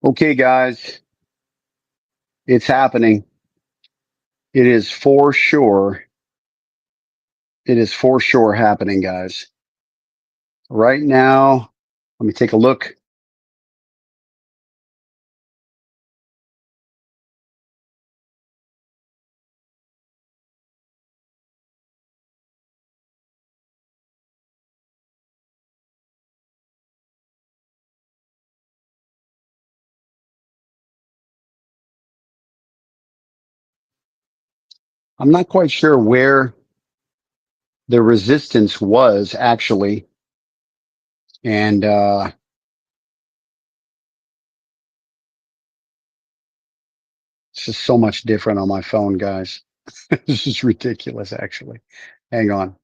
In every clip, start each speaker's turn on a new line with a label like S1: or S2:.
S1: Okay, guys, it's happening. It is for sure. It is for sure happening, guys. Right now, let me take a look. I'm not quite sure where the resistance was actually. And it's just so much different on my phone, guys. This is ridiculous, actually. Hang on.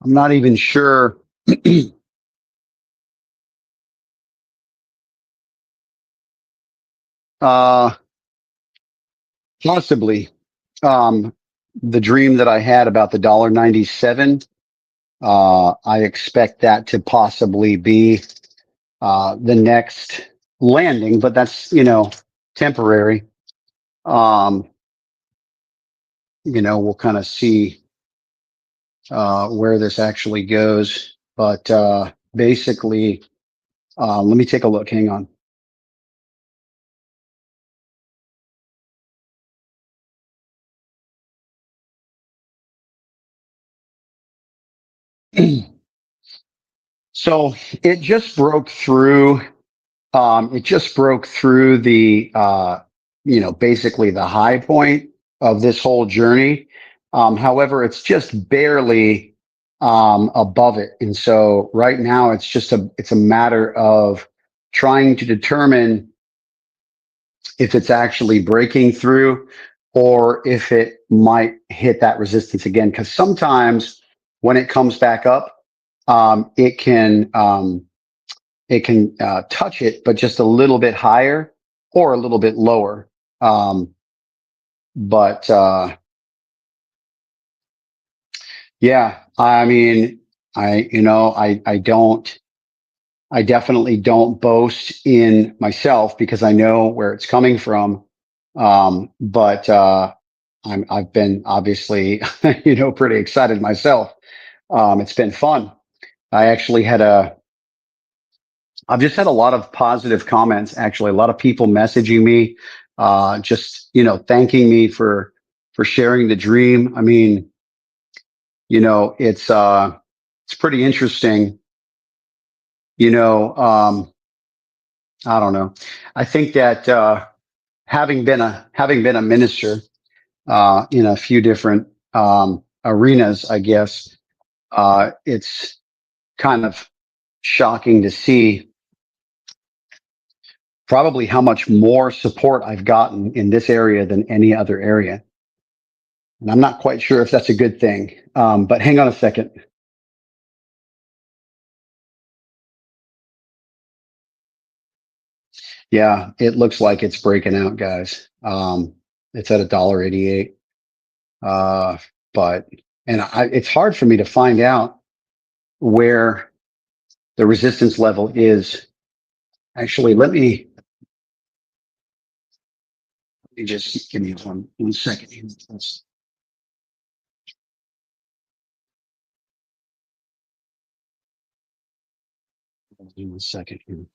S1: I'm not even sure. uh, Possibly. The dream that I had about the $1.97. I expect that to possibly be the next landing, but that's, temporary. Um, we'll kind of see where this actually goes. But basically, let me take a look. Hang on. So it just broke through. It just broke through the, basically the high point of this whole journey. However, it's just barely above it, and so right now it's a matter of trying to determine if it's actually breaking through or if it might hit that resistance again. Because sometimes when it comes back up, it can. It can touch it, but just a little bit higher or a little bit lower. Um, but yeah, I mean, I definitely don't boast in myself because I know where it's coming from. But I've been obviously, pretty excited myself. It's been fun. I actually had a I've just had a lot of positive comments, actually, a lot of people messaging me, just, thanking me for sharing the dream. I mean, it's pretty interesting, you know, um, I don't know. I think that, having been a minister, in a few different, arenas, I guess, it's kind of shocking to see probably how much more support I've gotten in this area than any other area. And I'm not quite sure if that's a good thing. But hang on a second. Yeah, it looks like it's breaking out, guys. It's at $1.88. Uh, but it's hard for me to find out where the resistance level is. Actually, let me just give me one second here. One second here.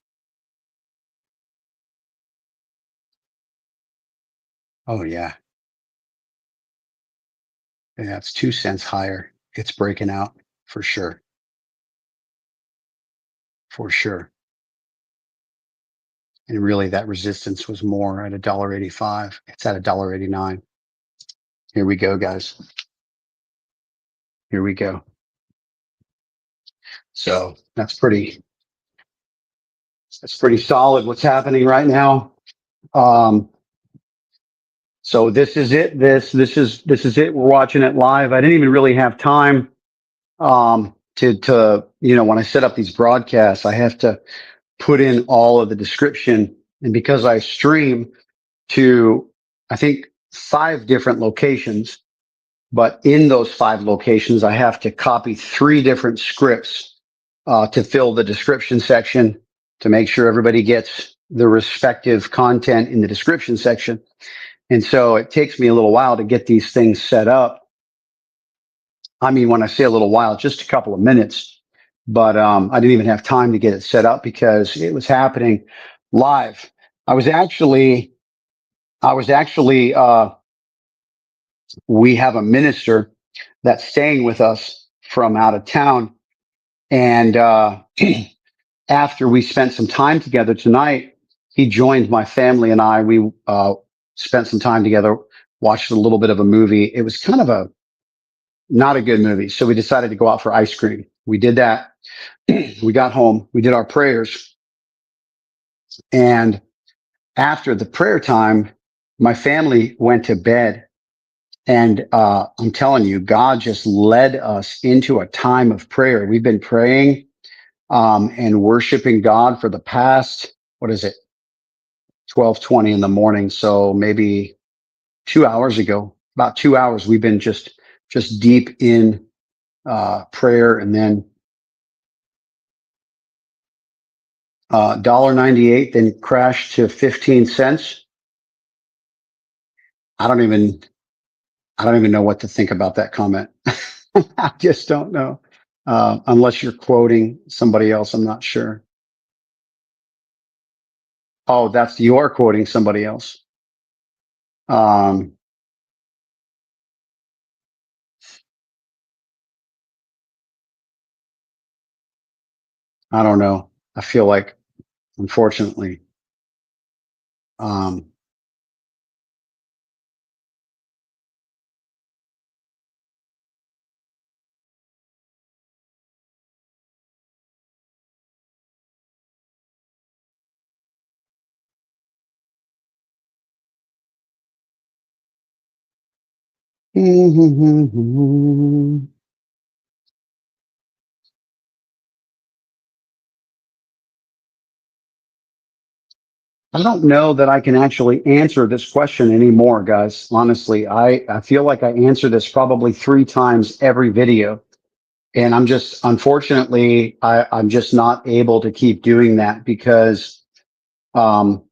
S1: Oh yeah, yeah, it's 2 cents higher. It's breaking out for sure, for sure. And really, that resistance was more at $1.85. It's at $1.89. Here we go, guys. Here we go. So that's pretty solid. What's happening right now? Um, so this is it. This is it. We're watching it live. I didn't even really have time to when I set up these broadcasts. I have to put in all of the description. And because I stream to, I think, 5 different locations, but in those 5 locations, I have to copy 3 different scripts to fill the description section to make sure everybody gets the respective content in the description section. And so it takes me a little while to get these things set up. I mean, when I say a little while, just a couple of minutes, but I didn't even have time to get it set up because it was happening live. I was actually, we have a minister that's staying with us from out of town. And after we spent some time together tonight, he joined my family and I. We spent some time together, watched a little bit of a movie. It was kind of a not a good movie. So we decided to go out for ice cream. We did that. We got home, we did our prayers. And after the prayer time, my family went to bed. And I'm telling you, God just led us into a time of prayer. We've been praying and worshiping God for the past, what is it, 12:20 in the morning. So maybe 2 hours ago, about 2 hours, we've been just deep in prayer. And then $1.98, then crashed to 15 cents. I don't even know what to think about that comment. I just don't know. Unless you're quoting somebody else, I'm not sure. Oh, that's you're quoting somebody else. I don't know. I feel like, unfortunately, um, I don't know that I can actually answer this question anymore, guys. Honestly, I feel like I answer this probably 3 times every video. And I'm just, unfortunately, I'm just not able to keep doing that because, um,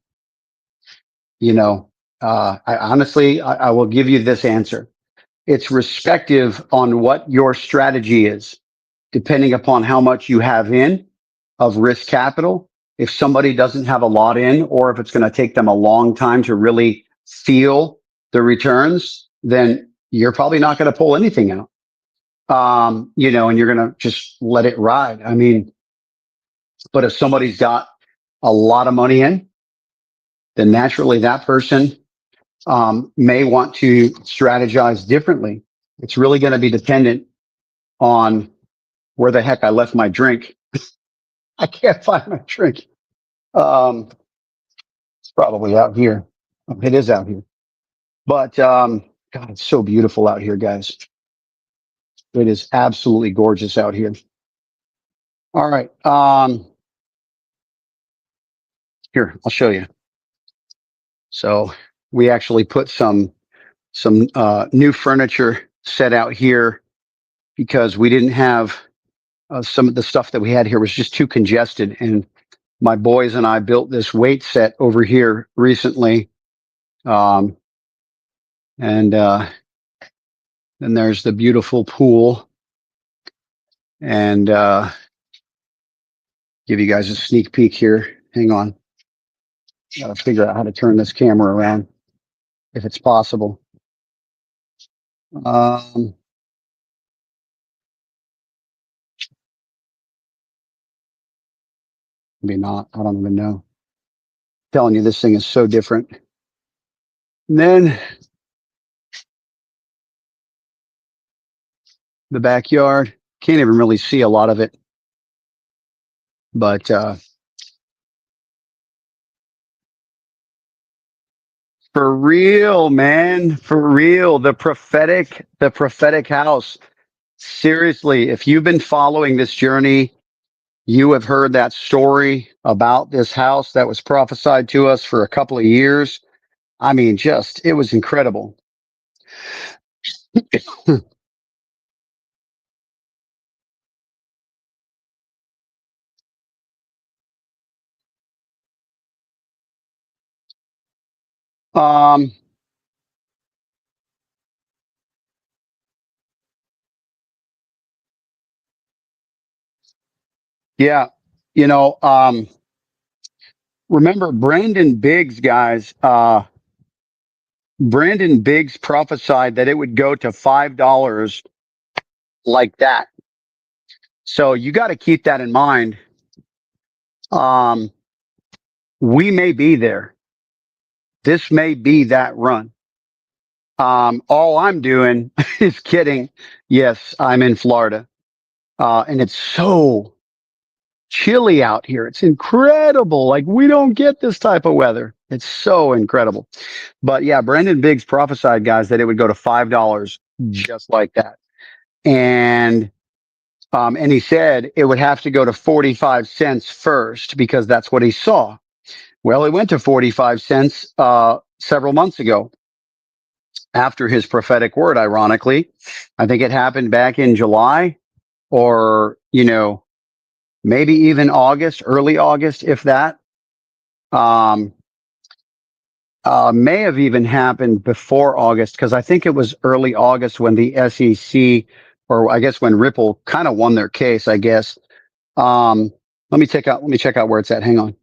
S1: you know, I honestly, I will give you this answer. It's respective on what your strategy is, depending upon how much you have in of risk capital. If somebody doesn't have a lot in, or if it's going to take them a long time to really feel the returns, then you're probably not going to pull anything out. And you're going to just let it ride. I mean, but if somebody's got a lot of money in, then naturally that person may want to strategize differently. It's really going to be dependent on where the heck I left my drink. I can't find my drink. It's probably out here. It is out here. But God, it's so beautiful out here, guys. It is absolutely gorgeous out here. All right. Here, I'll show you. So we actually put some new furniture set out here because we didn't have some of the stuff that we had here was just too congested. And my boys and I built this weight set over here recently. And then there's the beautiful pool. And give you guys a sneak peek here. Hang on. Gotta figure out how to turn this camera around if it's possible. Maybe not. I don't even know. I'm telling you, this thing is so different. And then the backyard. Can't even really see a lot of it. But for real, man, for real, the prophetic house. Seriously, if you've been following this journey, You have heard that story about this house that was prophesied to us for a couple of years. I mean, just, it was incredible. um, yeah, you know, remember Brandon Biggs, guys, Brandon Biggs prophesied that it would go to $5 like that. So you got to keep that in mind. Um, we may be there. This may be that run. All I'm doing is kidding. Yes, I'm in Florida. And it's so chilly out here. It's incredible. Like we don't get this type of weather. It's so incredible. But yeah, Brandon Biggs prophesied, guys, that it would go to $5 just like that. And he said it would have to go to 45 cents first because that's what he saw. Well, it went to 45 cents several months ago after his prophetic word, ironically. I think it happened back in July or, maybe even August, early August, if that. Um, may have even happened before August because I think it was early August when the SEC, or I guess when Ripple kind of won their case, I guess. Um, let me check out where it's at. Hang on.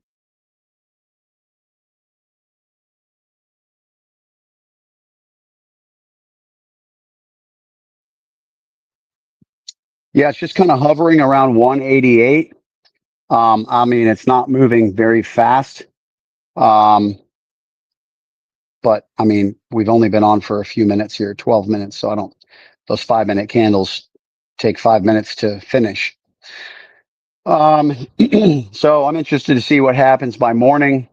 S1: Yeah, it's just kind of hovering around 188. I mean, it's not moving very fast. Um, but I mean, we've only been on for a few minutes here, 12 minutes. So those 5 minute candles take 5 minutes to finish. Um, so I'm interested to see what happens by morning.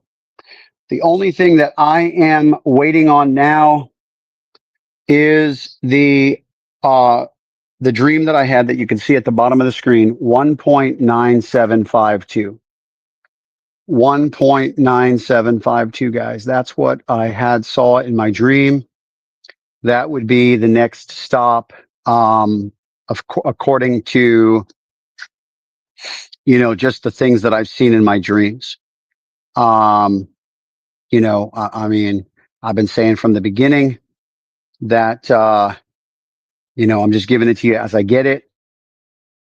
S1: The only thing that I am waiting on now is the dream that I had that you can see at the bottom of the screen, 1.9752. 1.9752, guys. That's what I saw in my dream. That would be the next stop, according to, just the things that I've seen in my dreams. I mean, I've been saying from the beginning that, I'm just giving it to you as I get it.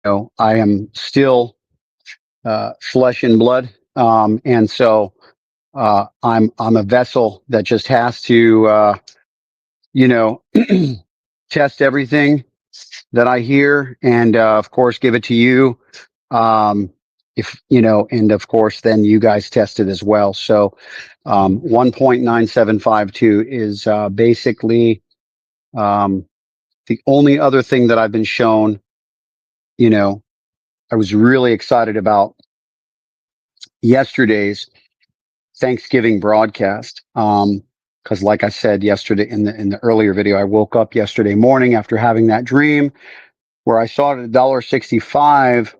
S1: I am still flesh and blood. And so I'm a vessel that just has to, you know, test everything that I hear and, of course, give it to you. And of course, then you guys test it as well. So 1.9752 is basically the only other thing that I've been shown. I was really excited about yesterday's Thanksgiving broadcast. Because like I said yesterday in the earlier video, I woke up yesterday morning after having that dream where I saw it at $1.65.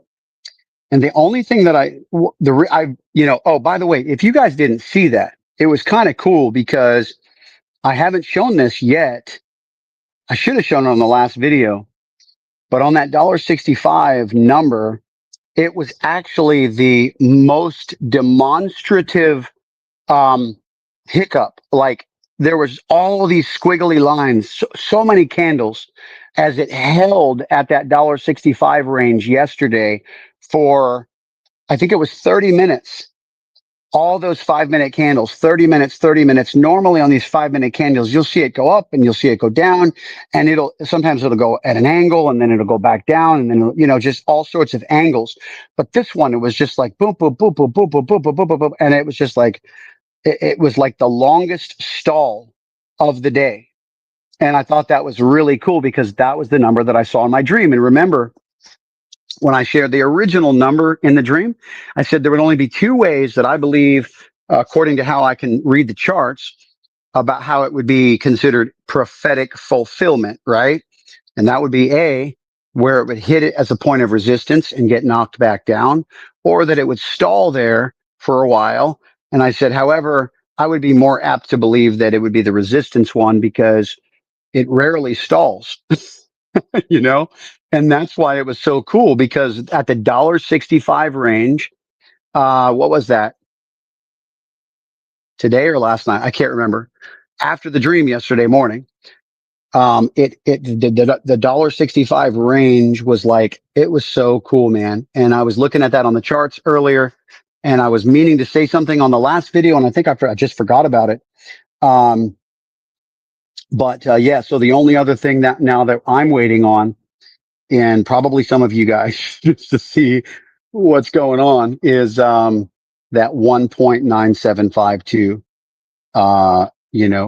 S1: And the only thing that oh, by the way, if you guys didn't see that, it was kind of cool because I haven't shown this yet. I should have shown it on the last video, but on that $1.65 number, it was actually the most demonstrative hiccup. Like there was all of these squiggly lines, so many candles as it held at that $1.65 range yesterday for, I think it was 30 minutes. All those 5 minute candles, 30 minutes, 30 minutes. Normally on these 5 minute candles, you'll see it go up and you'll see it go down, and sometimes it'll go at an angle and then it'll go back down and then, just all sorts of angles. But this one, it was just like boom, boom, boom, boom, boom, boom, boom, boom, boom, boom, boom. And it was just like, it was like the longest stall of the day. And I thought that was really cool because that was the number that I saw in my dream. And remember, when I shared the original number in the dream, I said there would only be two ways that I believe, according to how I can read the charts, about how it would be considered prophetic fulfillment, right? And that would be A, where it would hit it as a point of resistance and get knocked back down, or that it would stall there for a while. And I said, however, I would be more apt to believe that it would be the resistance one because it rarely stalls, you know? And that's why it was so cool, because at the $1.65 range, what was that? Today or last night? I can't remember. After the dream yesterday morning, the $1.65 range was like, it was so cool, man. And I was looking at that on the charts earlier, and I was meaning to say something on the last video, and I think I just forgot about it. But yeah, so the only other thing that now that I'm waiting on, and probably some of you guys just to see what's going on, is that 1.9752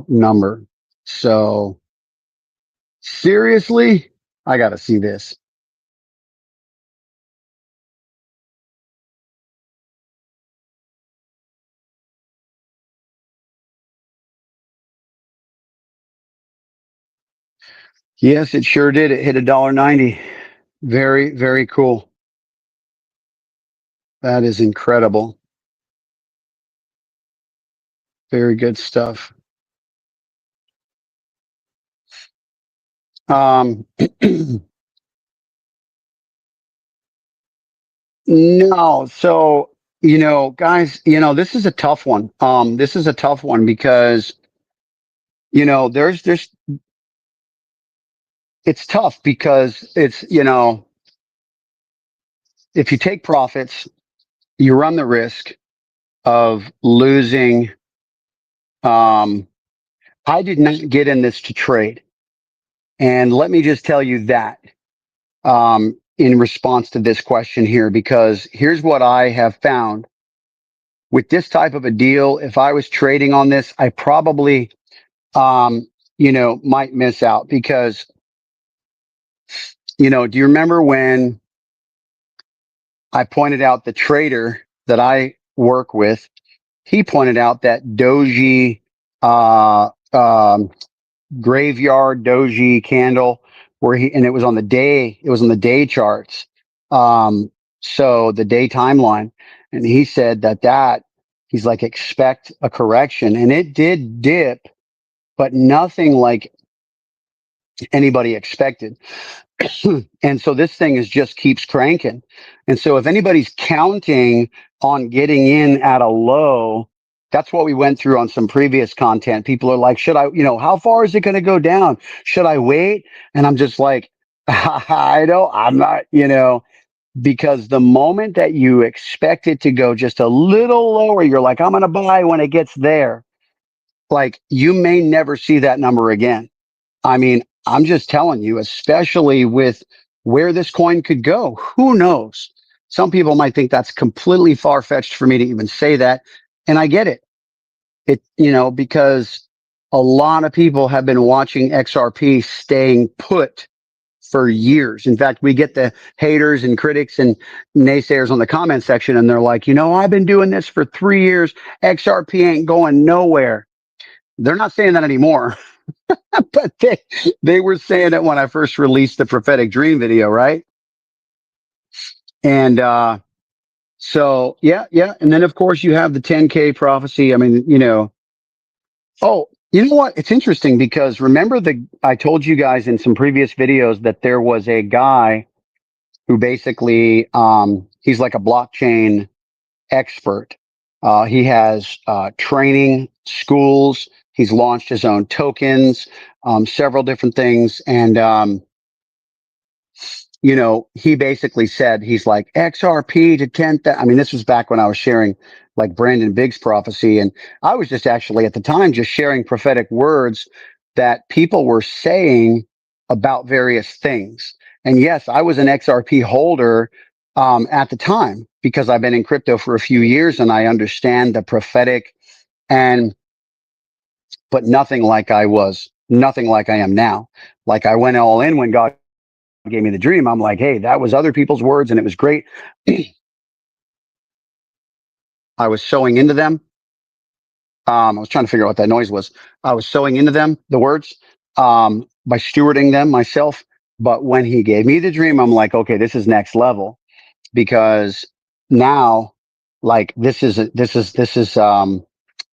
S1: number. So seriously, I got to see this. Yes, it sure did. It hit $1.90. Very, very cool. That is incredible. Very good stuff. No, so guys, this is a tough one. This is a tough one because there's it's tough because it's if you take profits, you run the risk of losing. I did not get in this to trade, and let me just tell you that in response to this question here, because here's what I have found with this type of a deal. If I was trading on this, I probably might miss out because, do you remember when I pointed out the trader that I work with? He pointed out that doji, uh, um, graveyard doji candle and it was on the day charts. So the day timeline. And he said that he's like, expect a correction, and it did dip, but nothing like anybody expected. And so this thing just keeps cranking. And so if anybody's counting on getting in at a low, that's what we went through on some previous content. People are like, should I, how far is it going to go down? Should I wait? And I'm just like, I'm not, because the moment that you expect it to go just a little lower, you're like, I'm going to buy when it gets there. Like, you may never see that number again. I mean, I'm just telling you, especially with where this coin could go, who knows? Some people might think that's completely far fetched for me to even say that. And I get it. Because a lot of people have been watching XRP staying put for years. In fact, we get the haters and critics and naysayers on the comment section, and they're like, I've been doing this for 3 years. XRP ain't going nowhere. They're not saying that anymore. But they were saying it when I first released the prophetic dream video, right? And so yeah. And then of course you have the 10K prophecy. I mean, oh, you know what? It's interesting because remember I told you guys in some previous videos that there was a guy who basically he's like a blockchain expert. He has training schools. He's launched his own tokens, several different things. And, he basically said, he's like XRP to 10,000. I mean, this was back when I was sharing like Brandon Biggs prophecy. And I was just actually at the time just sharing prophetic words that people were saying about various things. And yes, I was an XRP holder at the time because I've been in crypto for a few years and I understand the prophetic but nothing like nothing like I am now. Like I went all in when God gave me the dream. I'm like, hey, that was other people's words and it was great. I was sowing into them. I was trying to figure out what that noise was. I was sowing into them, the words, by stewarding them myself. But when he gave me the dream, I'm like, okay, this is next level, because now, like, this is an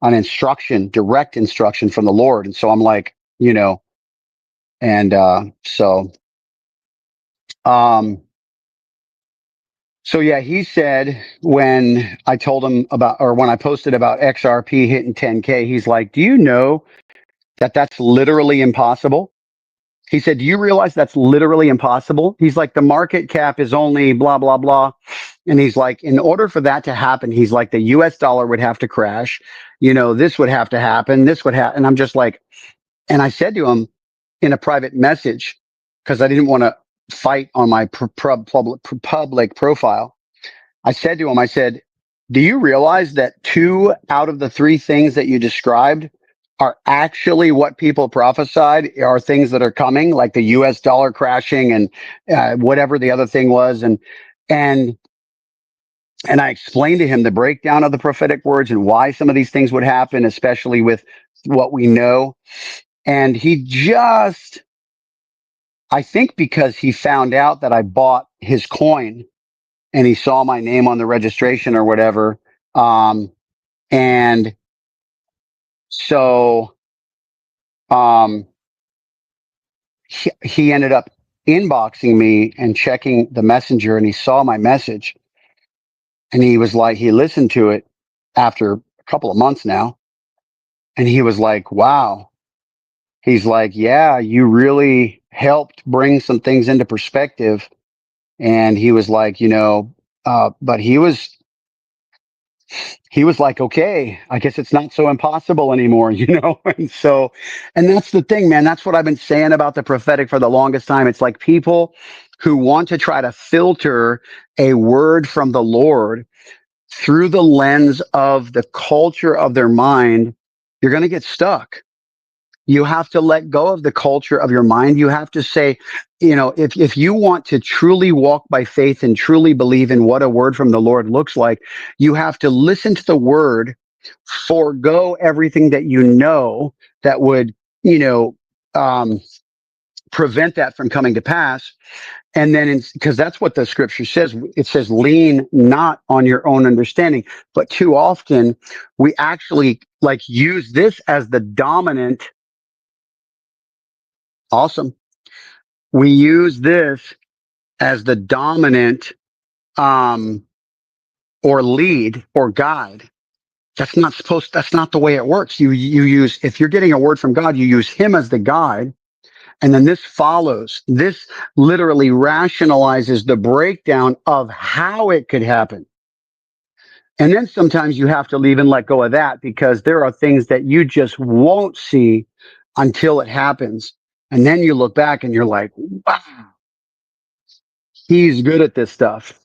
S1: instruction, direct instruction from the Lord. And so I'm like, and um so yeah, he said, when I told him about, or when I posted about XRP hitting 10K, he's like, do you know that that's literally impossible? He said, do you realize that's literally impossible? He's like, the market cap is only blah, blah, blah. And he's like, in order for that to happen, he's like, the US dollar would have to crash. This would have to happen. This would happen. And I'm just like, and I said to him in a private message, because I didn't want to fight on my public profile. I said to him, I said, do you realize that 2 out of the 3 things that you described are actually what people prophesied are things that are coming, like the US dollar crashing and whatever the other thing was. And, and I explained to him the breakdown of the prophetic words and why some of these things would happen, especially with what we know. And he just, I think because he found out that I bought his coin and he saw my name on the registration or whatever. And so um, he ended up inboxing me and checking the messenger, and he saw my message, and he was like, he listened to it after a couple of months now, and he was like, wow. He's like, yeah, you really helped bring some things into perspective. And he was like, but he was like, okay, I guess it's not so impossible anymore, And so, and that's the thing, man. That's what I've been saying about the prophetic for the longest time. It's like people who want to try to filter a word from the Lord through the lens of the culture of their mind, you're going to get stuck. You have to let go of the culture of your mind. You have to say, if you want to truly walk by faith and truly believe in what a word from the Lord looks like, you have to listen to the word, forego everything that that would, um, prevent that from coming to pass. And then, because that's what the scripture says, it says, lean not on your own understanding. But too often we actually like use this as the dominant. Awesome. We use this as the dominant um, or lead or guide. That's not the way it works. You use, if you're getting a word from God, you use him as the guide. And then this follows. This literally rationalizes the breakdown of how it could happen. And then sometimes you have to leave and let go of that, because there are things that you just won't see until it happens. And then you look back and you're like, wow, he's good at this stuff,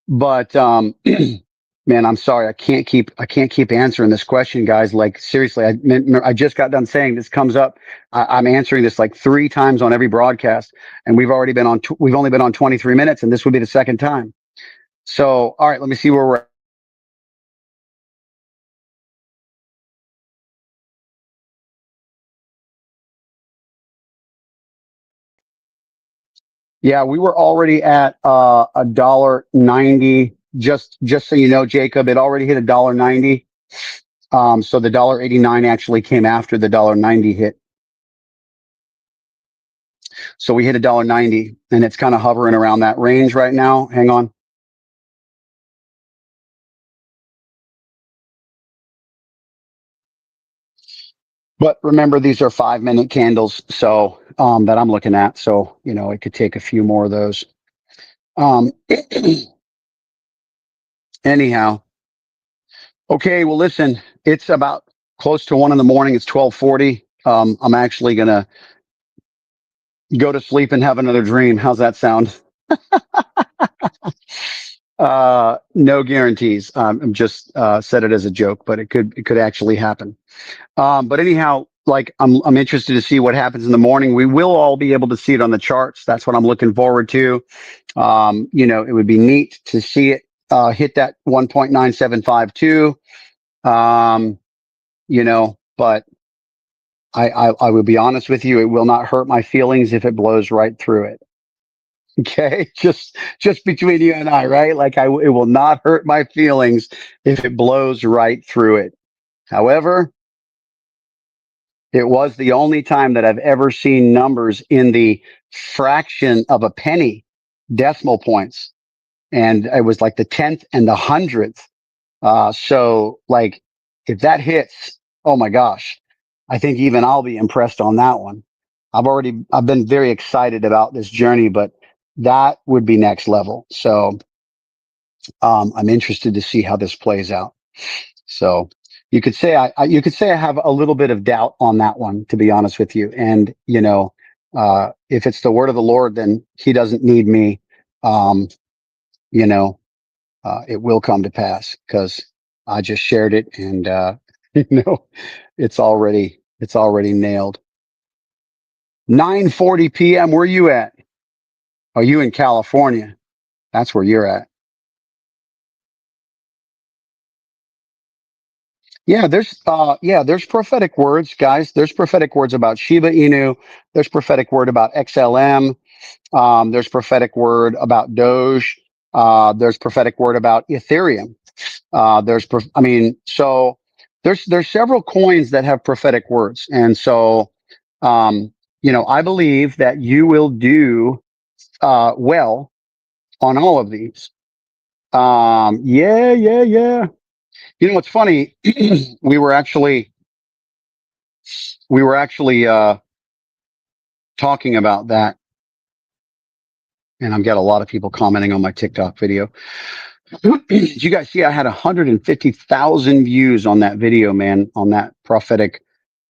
S1: But man, I'm sorry, I can't keep answering this question, guys. Like, seriously, I just got done saying this comes up. I'm answering this like 3 times on every broadcast, and we've only been on 23 minutes, and this would be the second time. So, all right, let me see where we're at. Yeah, we were already at $1.90. Just so you know, Jacob, it already hit $1.90. So the $1.89 actually came after the $1.90 hit. So we hit $1.90, and it's kind of hovering around that range right now. Hang on. But remember, these are 5-minute candles, so that I'm looking at. So it could take a few more of those. Um, anyhow, okay. Well, listen, it's about close to 1 in the morning. It's 12:40. I'm actually gonna go to sleep and have another dream. How's that sound? No guarantees. I'm just said it as a joke, but it could actually happen. But anyhow, like I'm interested to see what happens in the morning. We will all be able to see it on the charts. That's what I'm looking forward to. It would be neat to see it hit that 1.9752. But I will be honest with you. It will not hurt my feelings if it blows right through it. Okay. Just between you and I, right? Like it will not hurt my feelings if it blows right through it. However, it was the only time that I've ever seen numbers in the fraction of a penny decimal points. And it was like the 10th and the 100th. So like if that hits, oh my gosh, I think even I'll be impressed on that one. I've been very excited about this journey, but that would be next level. So, I'm interested to see how this plays out. So you could say you could say I have a little bit of doubt on that one, to be honest with you. And, if it's the word of the Lord, then he doesn't need me. Um, you know, it will come to pass because I just shared it and, you know, it's already nailed. 9:40 p.m. Where you at? Are you in California? That's where you're at. There's prophetic words, guys. There's prophetic words about Shiba Inu. There's prophetic word about XLM. There's prophetic word about Doge. There's prophetic word about Ethereum. So there's several coins that have prophetic words, and so I believe that you will do well on all of these. Yeah. It's funny. we were actually we were actually talking about that, and I've got a lot of people commenting on my TikTok video. Did you guys see I had 150,000 views on that video, man, on that prophetic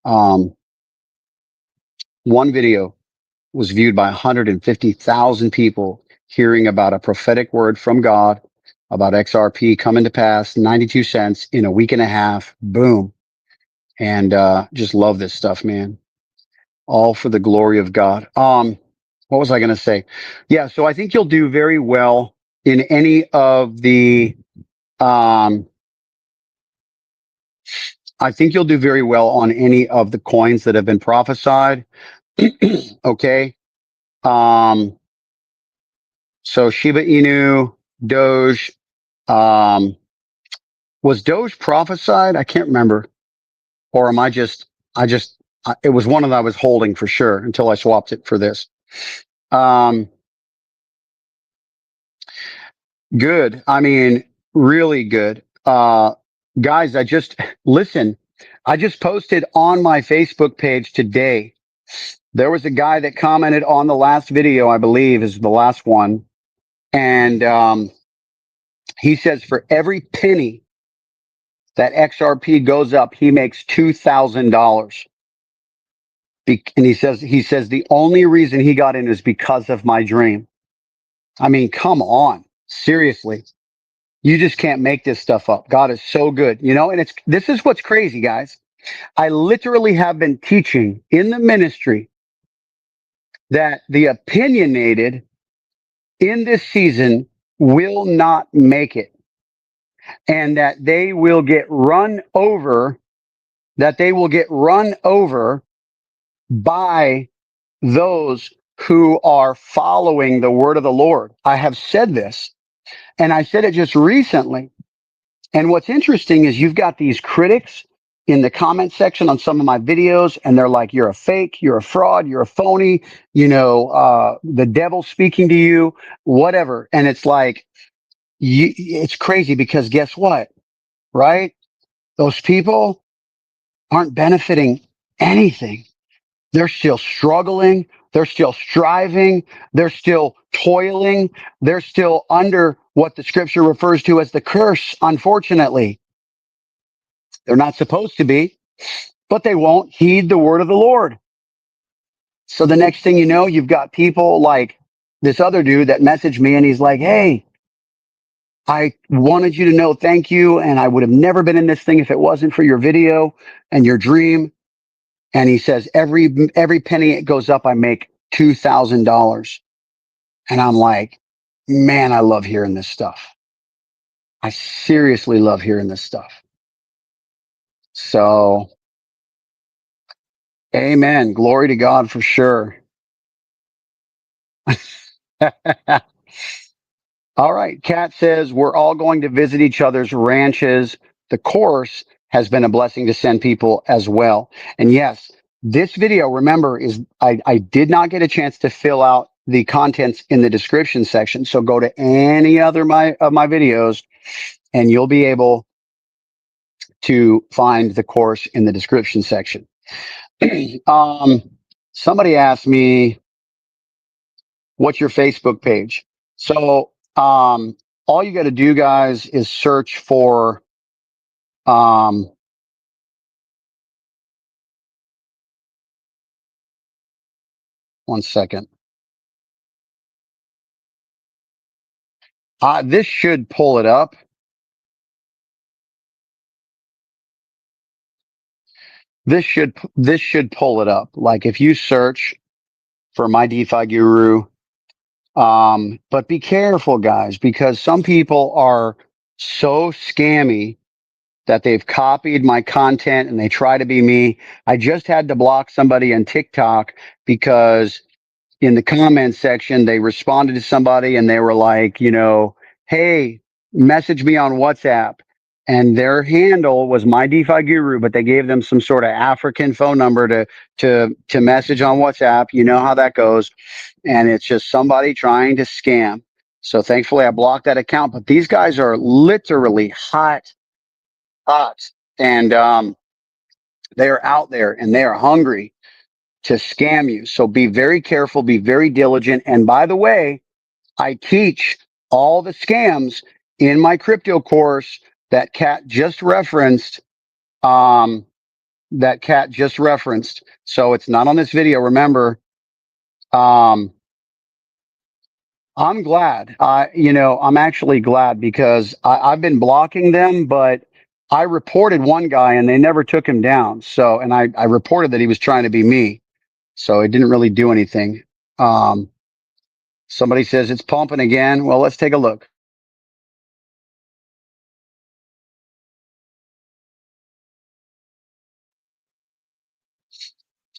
S1: um, one video was viewed by 150,000 people hearing about a prophetic word from God about XRP coming to pass, 92 cents in a week and a half. Boom. And just love this stuff, man. All for the glory of God. What was I going to say? Yeah, so I think you'll do very well in any of the um I think you'll do very well on any of the coins that have been prophesied. Okay. Um so Shiba Inu, Doge, um was Doge prophesied? I can't remember. Or am it was one that I was holding for sure until I swapped it for this. Um Good. I mean, really good. Guys, listen, I just posted on my Facebook page today. There was a guy that commented on the last video, I believe is the last one. And, he says for every penny that XRP goes up, he makes $2,000. And he says the only reason he got in is because of my dream. I mean, come on, seriously. You just can't make this stuff up. God is so good, and this is what's crazy, guys. I literally have been teaching in the ministry that the opinionated in this season will not make it and that they will get run over, by those who are following the word of the Lord. I have said this, and I said it just recently. And what's interesting is you've got these critics in the comment section on some of my videos, and they're like, you're a fake, you're a fraud, you're a phony, the devil speaking to you, whatever. And it's like, it's crazy because guess what? Right? Those people aren't benefiting anything. They're still struggling. They're still striving. They're still toiling. They're still under what the scripture refers to as the curse, unfortunately. They're not supposed to be, but they won't heed the word of the Lord. So the next thing you know, you've got people like this other dude that messaged me and he's like, hey, I wanted you to know thank you. And I would have never been in this thing if it wasn't for your video and your dream. And he says, every penny it goes up, I make $2,000. And I'm like, man, I love hearing this stuff. I seriously love hearing this stuff. So Amen. Glory to God for sure. All right. Kat says, we're all going to visit each other's ranches. The course has been a blessing to send people as well. And yes, this video, remember, is I did not get a chance to fill out the contents in the description section. So go to any other of my videos and you'll be able to find the course in the description section. um, Somebody asked me, what's your Facebook page? So, all you got to do, guys, is search for, um, one second. This should pull it up. This should pull it up. Like if you search for my DeFi guru, but be careful, guys, because some people are so scammy that they've copied my content and they try to be me. I just had to block somebody on TikTok because in the comments section, they responded to somebody and they were like, hey, message me on WhatsApp. And their handle was my DeFi guru, but they gave them some sort of African phone number to message on WhatsApp. You know how that goes. And it's just somebody trying to scam. So thankfully I blocked that account, but these guys are literally hot. And they are out there and they are hungry to scam you. So be very careful, be very diligent. And by the way, I teach all the scams in my crypto course that Kat just referenced. Um, that Kat just referenced. So it's not on this video. Remember, um, I'm glad. I'm actually glad because I've been blocking them, but I reported one guy and they never took him down. So, and I reported that he was trying to be me. So it didn't really do anything. Um, Somebody says it's pumping again. Well, let's take a look.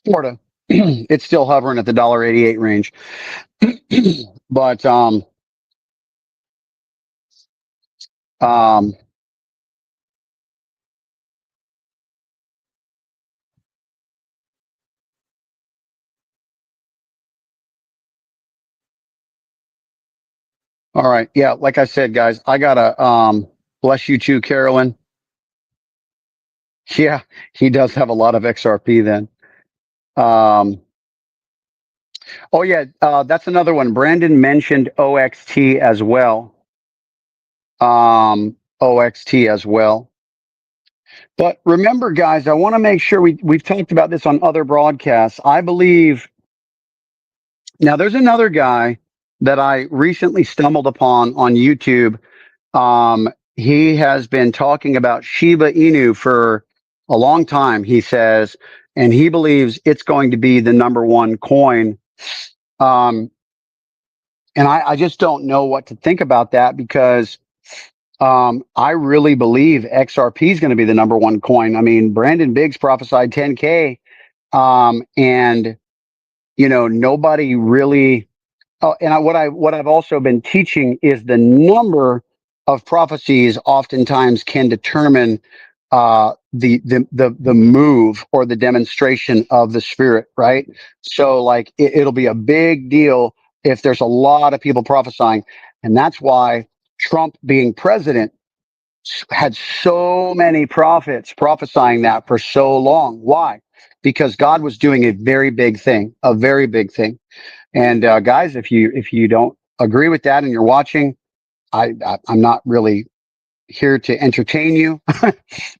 S1: Florida, it's still hovering at the $1.88 range. But um, all right, yeah, like I said, guys, I gotta bless you too, Carolyn. Yeah, he does have a lot of XRP then. Um, oh yeah, that's another one. Brandon mentioned OXT as well. OXT as well. But remember, guys, I want to make sure we've talked about this on other broadcasts. I believe now there's another guy that I recently stumbled upon on YouTube. He has been talking about Shiba Inu for a long time, he says, and he believes it's going to be the number one coin. Um, and I just don't know what to think about that because I really believe XRP is going to be the number one coin. I mean, Brandon Biggs prophesied 10K, and nobody really. Oh, and what I've also been teaching is the number of prophecies oftentimes can determine the move or the demonstration of the spirit, right? So like it'll be a big deal if there's a lot of people prophesying, and that's why Trump being president had so many prophets prophesying that for so long. Why? Because God was doing a very big thing, a very big thing. And guys, if you don't agree with that and you're watching, I'm not really here to entertain you.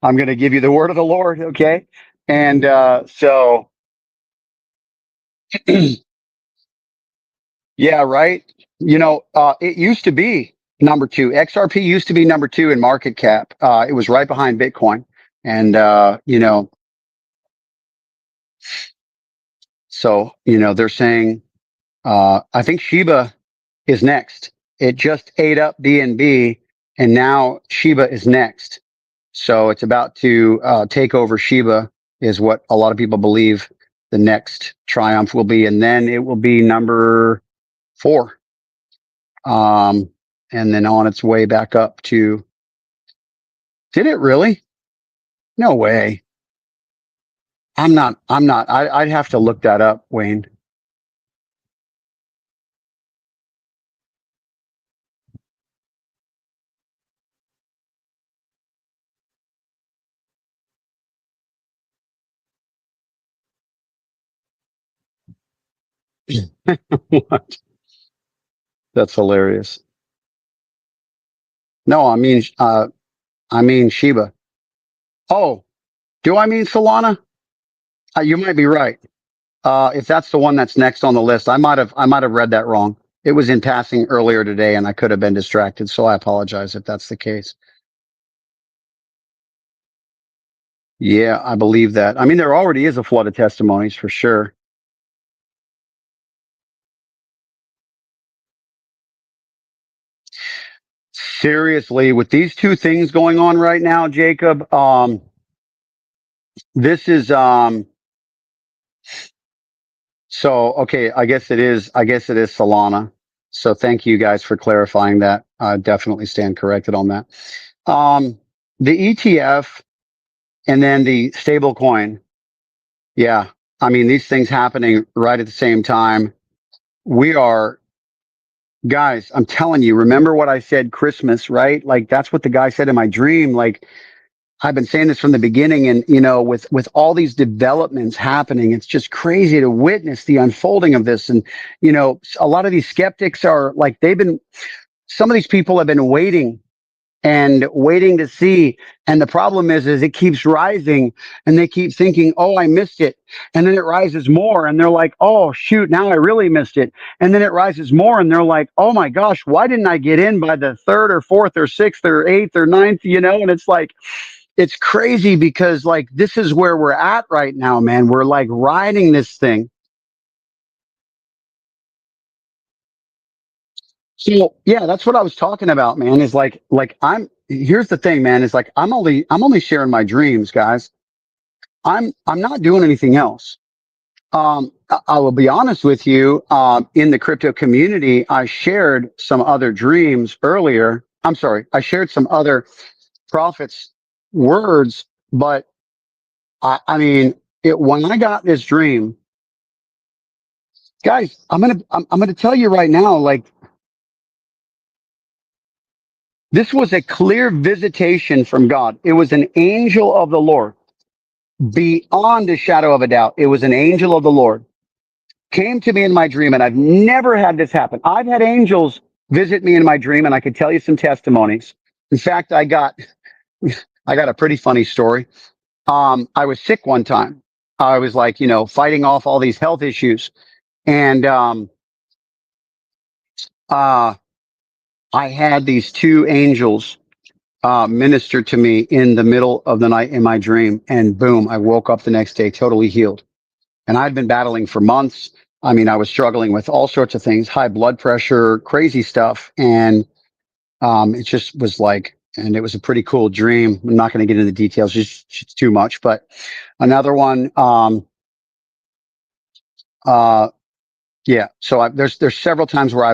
S1: I'm going to give you the word of the Lord, okay? And so, yeah, right. It used to be number two. XRP used to be number two in market cap. It was right behind Bitcoin, and so they're saying I think Shiba is next. It just ate up DNB, and now Shiba is next. So it's about to take over Shiba, is what a lot of people believe. the next triumph will be, and then it will be number 4. And then on its way back up to, did it really? No way. I'm not, I'd have to look that up, Wayne. What? That's hilarious. No, I mean Shiba. Oh, do I mean Solana? You might be right. If that's the one that's next on the list, I might have read that wrong. It was in passing earlier today, and I could have been distracted. So I apologize if that's the case. Yeah, I believe that. I mean, there already is a flood of testimonies for sure. Seriously, with these two things going on right now, Jacob, this is so okay, I guess it is Solana. So thank you guys for clarifying that. I definitely stand corrected on that. The ETF and then the stable coin. Yeah. I mean, these things happening right at the same time. We are, guys, I'm telling you, remember what I said Christmas, right? Like that's what the guy said in my dream. Like I've been saying this from the beginning, and with all these developments happening, it's just crazy to witness the unfolding of this. And a lot of these skeptics are like some of these people have been waiting to see. And the problem is it keeps rising, and they keep thinking, oh, I missed it. And then it rises more, and they're like, oh, shoot, now I really missed it. And then it rises more, and they're like, oh my gosh, why didn't I get in by the third or fourth or sixth or eighth or ninth? And it's like, it's crazy because like this is where we're at right now, man. We're like riding this thing. So yeah, that's what I was talking about, man. Is like here's the thing, man, is like I'm only sharing my dreams, guys. I'm not doing anything else. I will be honest with you. In the crypto community, I shared some other dreams earlier. I'm sorry, I shared some other prophets' words, but I mean, when I got this dream, guys, I'm gonna tell you right now, like this was a clear visitation from God. It was an angel of the Lord, beyond a shadow of a doubt. It was an angel of the Lord came to me in my dream, and I've never had this happen. I've had angels visit me in my dream, and I could tell you some testimonies. In fact, I got a pretty funny story. I was sick one time. I was like, fighting off all these health issues, and uh, I had these two angels minister to me in the middle of the night in my dream, and boom, I woke up the next day totally healed. And I'd been battling for months. I mean, I was struggling with all sorts of things, high blood pressure, crazy stuff. And it just was like, and it was a pretty cool dream. I'm not going to get into the details, just too much. But another one, uh, yeah. So there's several times where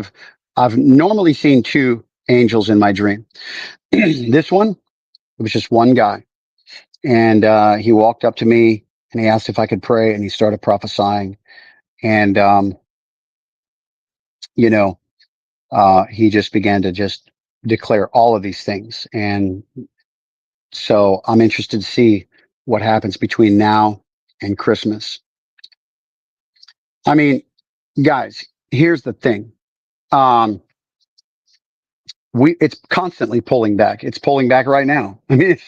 S1: I've normally seen two angels in my dream. This one, it was just one guy. And he walked up to me and he asked if I could pray, and he started prophesying. And, you know, he just began to just declare all of these things. And so I'm interested to see what happens between now and Christmas. I mean, guys, here's the thing. Um, it's constantly pulling back. It's pulling back right now. I mean,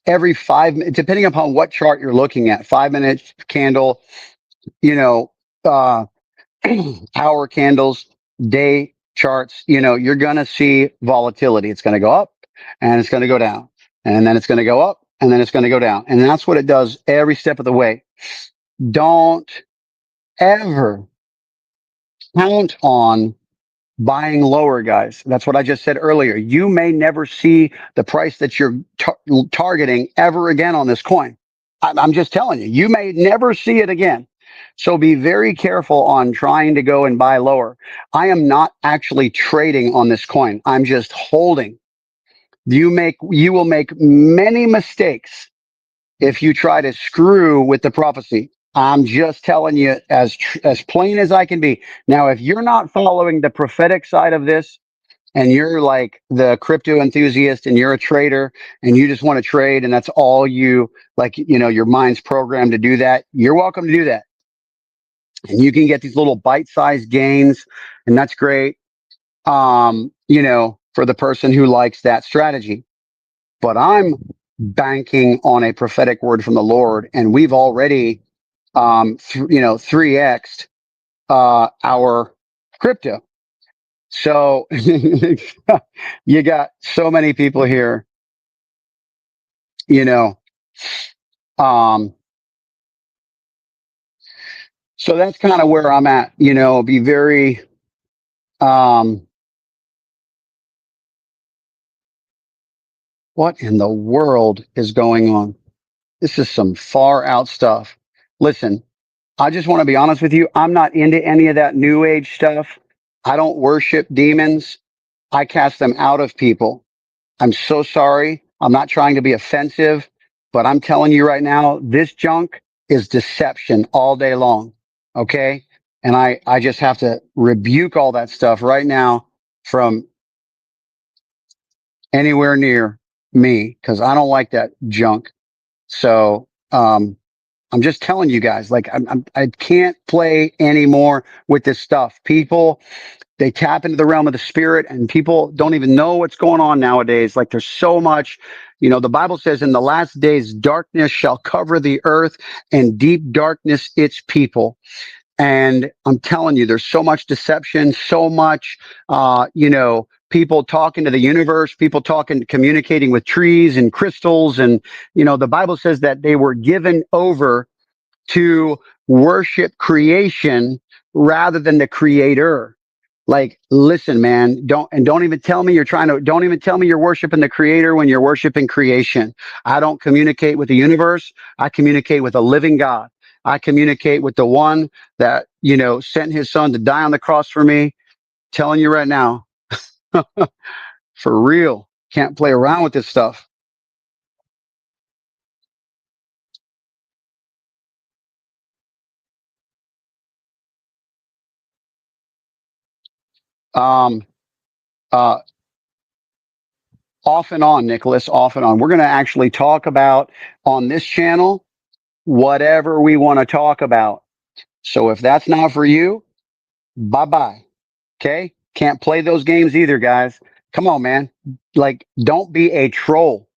S1: every 5 minutes, depending upon what chart you're looking at, 5 minute candle, you know, uh, hour candles, day charts, you're going to see volatility. It's going to go up and it's going to go down, and then it's going to go up and then it's going to go down. And that's what it does every step of the way. Don't ever count on buying lower, guys. That's what I just said earlier. You may never see the price that you're targeting ever again on this coin. I'm just telling you, you may never see it again. So be very careful on trying to go and buy lower. I am not actually trading on this coin. I'm just holding. You will make many mistakes if you try to screw with the prophecy. I'm just telling you as plain as I can be. Now, if you're not following the prophetic side of this, and you're like the crypto enthusiast and you're a trader and you just want to trade and that's all you like, your mind's programmed to do that, you're welcome to do that. And you can get these little bite-sized gains, and that's great. For the person who likes that strategy. But I'm banking on a prophetic word from the Lord, and we've already 3x'd our crypto. So you got so many people here, you know. Um, so that's kind of where I'm at, be very, um, what in the world is going on? This is some far out stuff. Listen, I just want to be honest with you. I'm not into any of that new age stuff. I don't worship demons. I cast them out of people. I'm so sorry. I'm not trying to be offensive, but I'm telling you right now, this junk is deception all day long. Okay. And I just have to rebuke all that stuff right now from anywhere near me because I don't like that junk. So, I'm just telling you guys, like, I can't play anymore with this stuff. People, they tap into the realm of the spirit and people don't even know what's going on nowadays. Like there's so much, the Bible says in the last days, darkness shall cover the earth and deep darkness its people. And I'm telling you, there's so much deception, so much, people talking to the universe, people talking, communicating with trees and crystals. And, the Bible says that they were given over to worship creation rather than the creator. Like, listen, man, don't even tell me don't even tell me you're worshiping the creator when you're worshiping creation. I don't communicate with the universe. I communicate with a living God. I communicate with the one that, sent his son to die on the cross for me. Telling you right now, for real, can't play around with this stuff. Um, uh, Off and on, Nicholas, off and on. We're going to actually talk about on this channel whatever we want to talk about. So if that's not for you, bye bye. Okay. Can't play those games either, guys. Come on, man. Like, don't be a troll,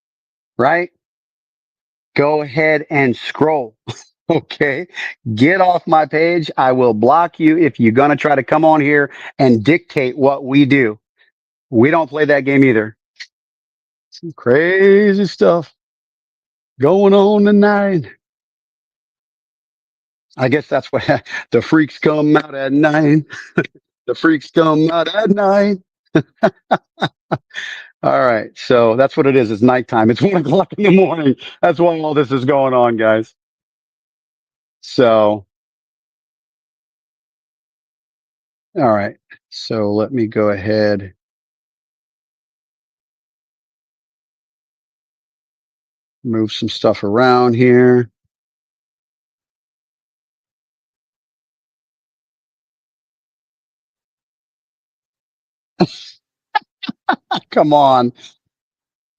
S1: right? Go ahead and scroll. Okay. Get off my page. I will block you if you're going to try to come on here and dictate what we do. We don't play that game either. Some crazy stuff going on tonight. I guess that's what the freaks come out at night. The freaks come out at night. All right. So that's what it is. It's nighttime. It's 1 o'clock in the morning. That's why all this is going on, guys. So, all right. So let me go ahead. Move some stuff around here. Come on.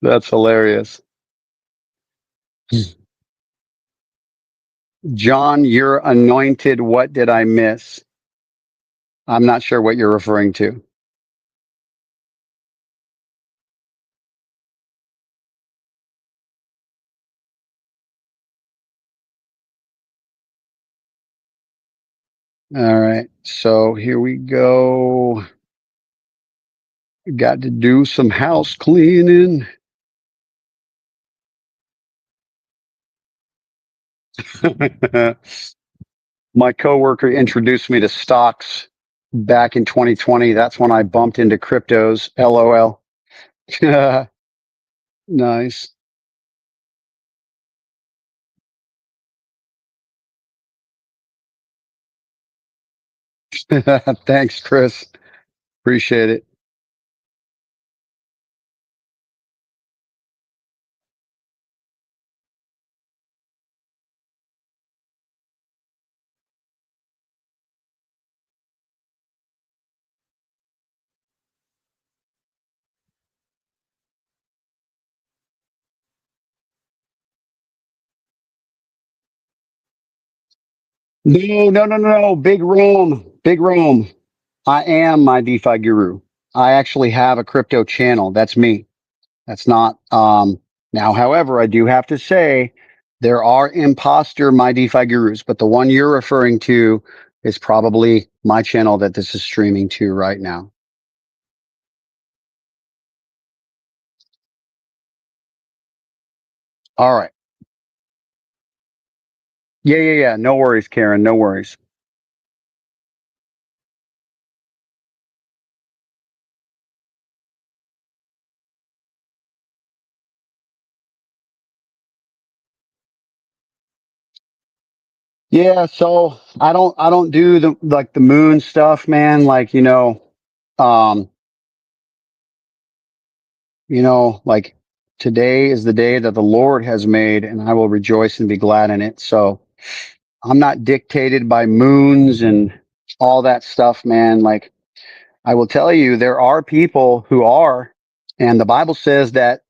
S1: That's hilarious. John, you're anointed. What did I miss? I'm not sure what you're referring to. All right. So here we go. Got to do some house cleaning. My coworker introduced me to stocks back in 2020. That's when I bumped into cryptos. LOL. Nice. Thanks, Chris. Appreciate it. No, no, no, no, no. Big Rome. Big Rome. I am my DeFi guru. I actually have a crypto channel. That's me. That's not, now, however, I do have to say there are imposter my DeFi gurus, but the one you're referring to is probably my channel that this is streaming to right now. All right. Yeah, yeah, yeah. No worries, Karen. No worries. Yeah, so I don't do the like the moon stuff, man. Like, um, like today is the day that the Lord has made, and I will rejoice and be glad in it. So I'm not dictated by moons and all that stuff, man. Like I will tell you, there are people who are, and the Bible says that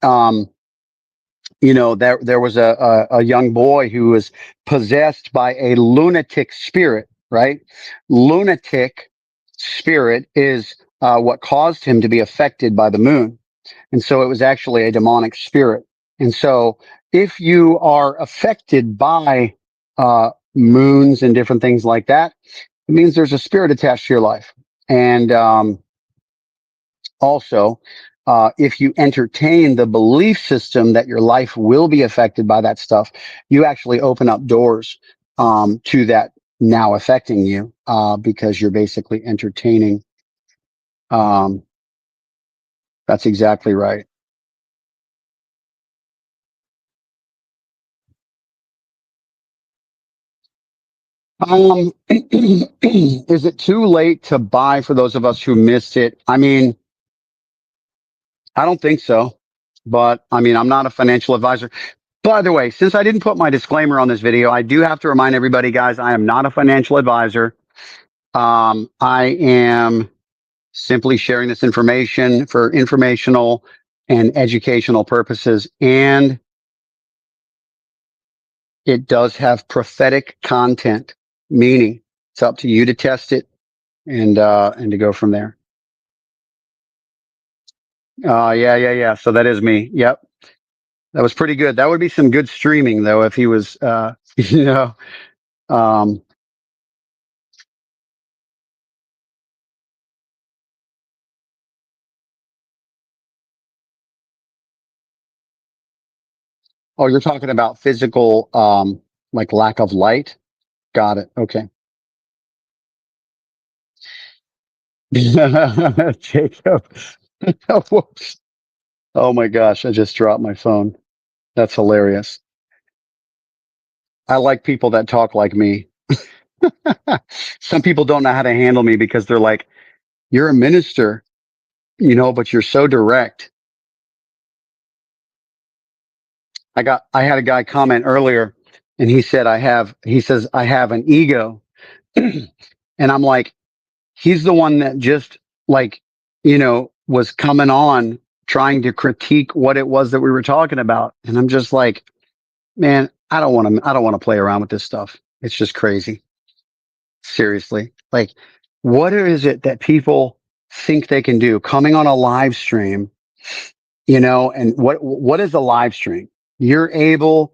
S1: there was a young boy who was possessed by a lunatic spirit, right? Lunatic spirit is what caused him to be affected by the moon. And so it was actually a demonic spirit. And so if you are affected by moons and different things like that, it means there's a spirit attached to your life. And also, if you entertain the belief system that your life will be affected by that stuff, you actually open up doors to that now affecting you because you're basically entertaining. Um, that's exactly right. Is it too late to buy for those of us who missed it? I mean, I don't think so. But I mean, I'm not a financial advisor. By the way, since I didn't put my disclaimer on this video, I do have to remind everybody, guys, I am not a financial advisor. I am simply sharing this information for informational and educational purposes. And it does have prophetic content, meaning it's up to you to test it and to go from there. Yeah, yeah, yeah. So that is me. Yep. That was pretty good. That would be some good streaming though, if he was, you know, um, oh, you're talking about physical, like lack of light. Got it. Okay. Jacob. Whoops. Oh my gosh. I just dropped my phone. That's hilarious. I like people that talk like me. Some people don't know how to handle me because they're like, you're a minister, but you're so direct. I had a guy comment earlier and he says, I have an ego. And I'm like, he's the one that just like, was coming on trying to critique what it was that we were talking about. And I'm just like, man, I don't want to play around with this stuff. It's just crazy. Seriously. Like, what is it that people think they can do coming on a live stream, and what is a live stream? You're able,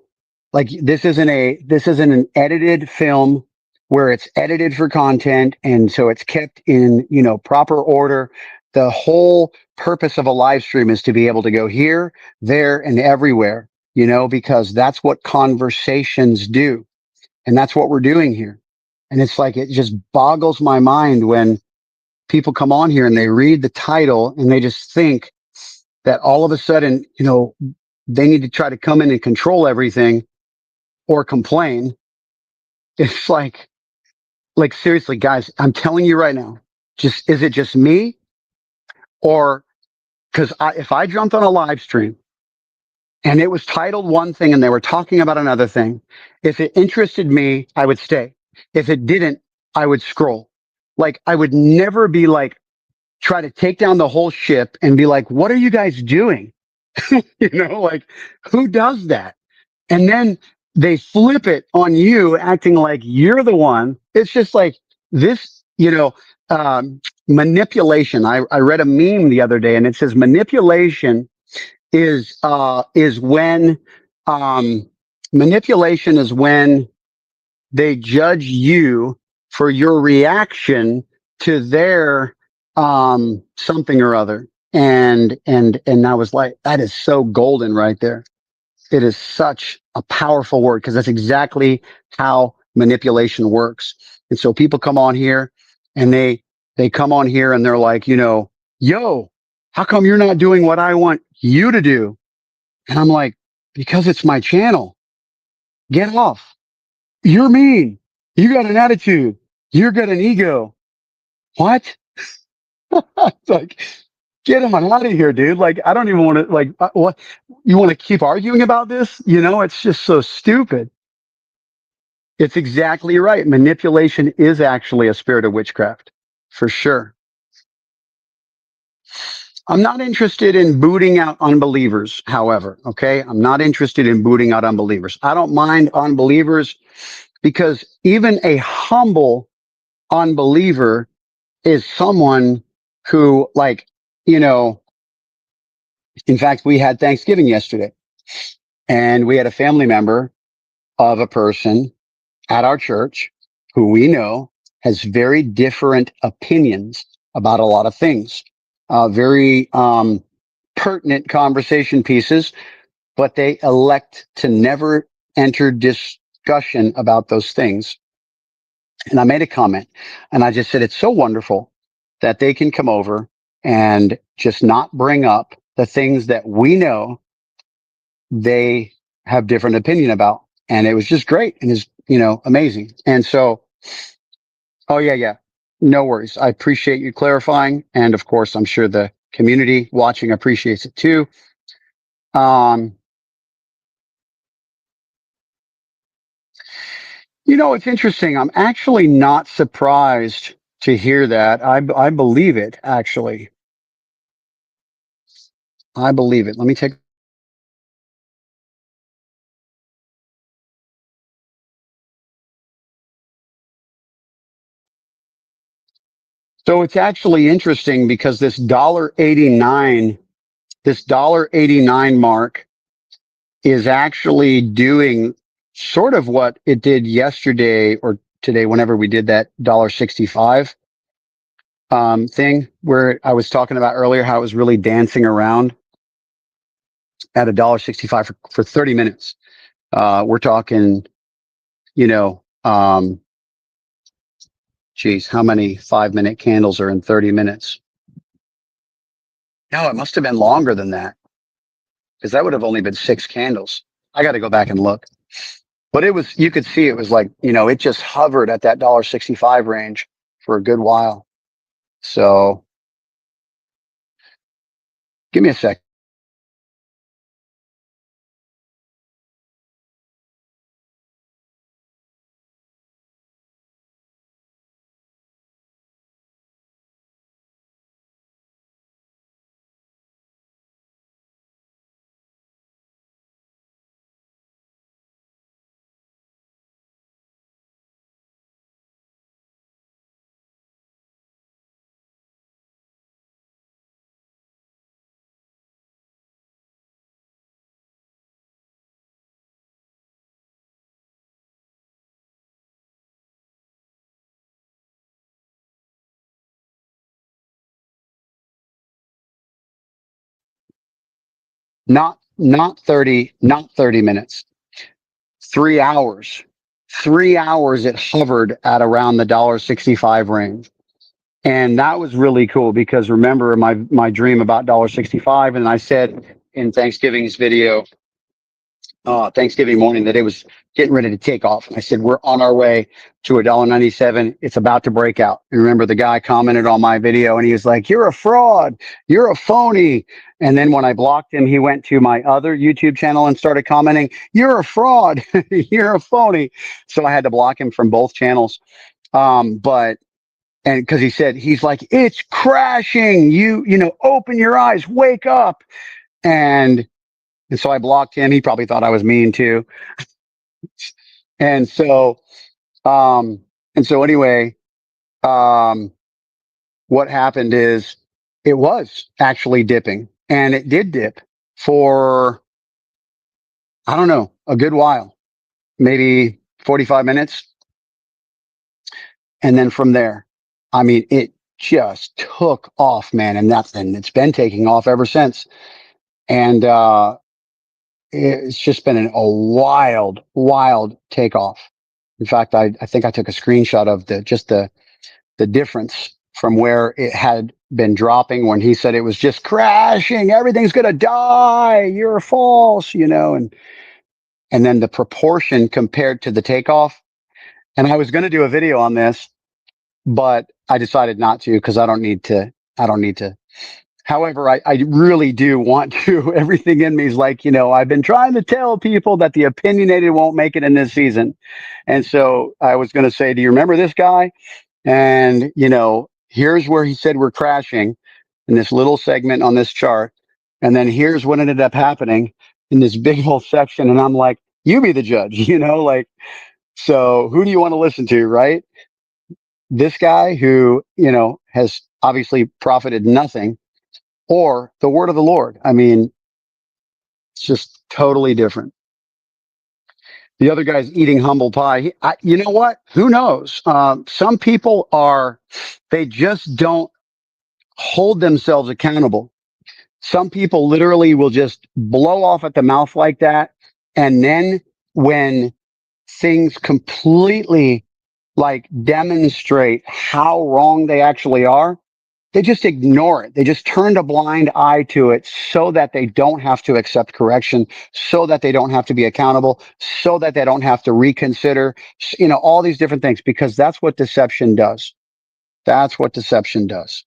S1: like, this isn't an edited film where it's edited for content. And so it's kept in, proper order. The whole purpose of a live stream is to be able to go here, there, and everywhere, because that's what conversations do. And that's what we're doing here. And it's like, it just boggles my mind when people come on here and they read the title and they just think that all of a sudden, they need to try to come in and control everything or complain. It's like seriously, guys, I'm telling you right now, just, is it just me? Or, cause if I jumped on a live stream and it was titled one thing and they were talking about another thing, if it interested me, I would stay. If it didn't, I would scroll. Like I would never be like, try to take down the whole ship and be like, what are you guys doing? Like who does that? And then they flip it on you acting like you're the one. It's just like this, manipulation. I read a meme the other day and it says manipulation is when, um, manipulation is when they judge you for your reaction to their, something or other. And I was like, that is so golden right there. It is such a powerful word because that's exactly how manipulation works. And so people come on here and they come on here and they're like, yo, how come you're not doing what I want you to do? And I'm like, because it's my channel. Get off. You're mean. You got an attitude. You got an ego. What? It's like, get him out of here, dude. Like, I don't even want to, like, what? You want to keep arguing about this? It's just so stupid. It's exactly right. Manipulation is actually a spirit of witchcraft, for sure. I'm not interested in booting out unbelievers, however, okay? I'm not interested in booting out unbelievers. I don't mind unbelievers because even a humble unbeliever is someone who, like, you know, in fact, we had Thanksgiving yesterday and we had a family member of a person at our church who we know has very different opinions about a lot of things, very pertinent conversation pieces, but they elect to never enter discussion about those things. And I made a comment and I just said, it's so wonderful that they can come over and just not bring up the things that we know they have different opinion about. And it was just great and is, amazing. And so, oh yeah, yeah, no worries. I appreciate you clarifying. And of course, I'm sure the community watching appreciates it too. Um, it's interesting. I'm actually not surprised to hear that. I believe it, actually. I believe it. Let me take. So it's actually interesting because this $1.89 mark is actually doing sort of what it did yesterday or today, whenever we did that $1.65 thing where I was talking about earlier, how it was really dancing around at $1.65 for 30 minutes. We're talking, you know, um, geez, how many 5-minute candles are in 30 minutes? No, it must have been longer than that because that would have only been 6 candles. I got to go back and look. But you could see it was like, it just hovered at that $1.65 range for a good while. So give me a sec. Not 30 minutes, 3 hours. 3 hours it hovered at around the $1.65 range. And that was really cool because remember my dream about $1.65. And I said in Thanksgiving's video, Thanksgiving morning that it was getting ready to take off. And I said, we're on our way to $1.97. It's about to break out. And remember, the guy commented on my video and he was like, you're a fraud. You're a phony. And then when I blocked him, he went to my other YouTube channel and started commenting, you're a fraud. You're a phony. So I had to block him from both channels. But and because he said, he's like, it's crashing. Open your eyes, wake up. And so I blocked him. He probably thought I was mean too. And so, um, anyway, um, what happened is it was actually dipping, and it did dip for, I don't know, a good while, maybe 45 minutes. And then from there, I mean, it just took off, man. And it's been taking off ever since. And, it's just been a wild, wild takeoff. In fact, I think I took a screenshot of the difference from where it had been dropping when he said it was just crashing. Everything's going to die. You're false, and then the proportion compared to the takeoff. And I was going to do a video on this, but I decided not to because I don't need to. I don't need to. However, I really do want to. Everything in me is like, I've been trying to tell people that the opinionated won't make it in this season. And so I was going to say, do you remember this guy? And, here's where he said we're crashing in this little segment on this chart. And then here's what ended up happening in this big whole section. And I'm like, you be the judge, so who do you want to listen to, right? This guy who, has obviously profited nothing, or the word of the Lord. I mean, it's just totally different. The other guy's eating humble pie. You know what? Who knows? Some people they just don't hold themselves accountable. Some people literally will just blow off at the mouth like that. And then when things completely like demonstrate how wrong they actually are, they just ignore it. They just turn a blind eye to it so that they don't have to accept correction, so that they don't have to be accountable, so that they don't have to reconsider, all these different things, because that's what deception does. That's what deception does.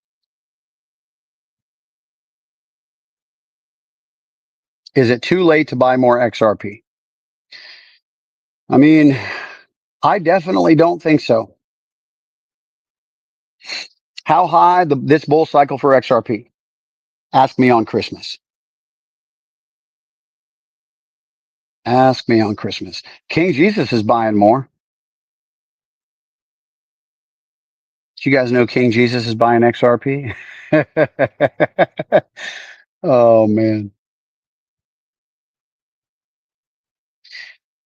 S1: Is it too late to buy more XRP? I mean, I definitely don't think so. How high this bull cycle for XRP? Ask me on Christmas. Ask me on Christmas. King Jesus is buying more. Do you guys know King Jesus is buying XRP? Oh, man.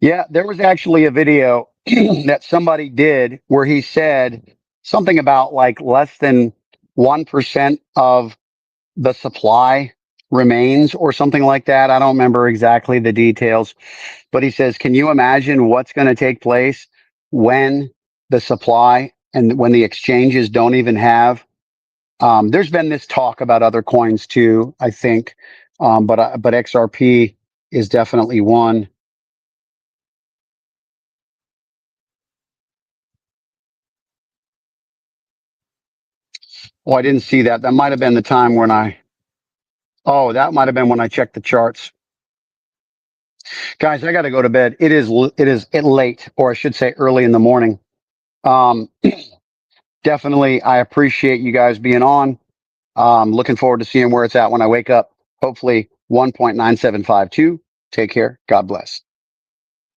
S1: Yeah, there was actually a video that somebody did where he said something about like less than 1% of the supply remains or something like that. I don't remember exactly the details, but he says, can you imagine what's going to take place when the supply and when the exchanges don't even have? There's been this talk about other coins too, I think, but XRP is definitely one. Oh, I didn't see that. That might have been the time when that might have been when I checked the charts. Guys, I got to go to bed. It is late, or I should say early in the morning. Um, Definitely, I appreciate you guys being on. Looking forward to seeing where it's at when I wake up. Hopefully 1.9752. Take care. God bless.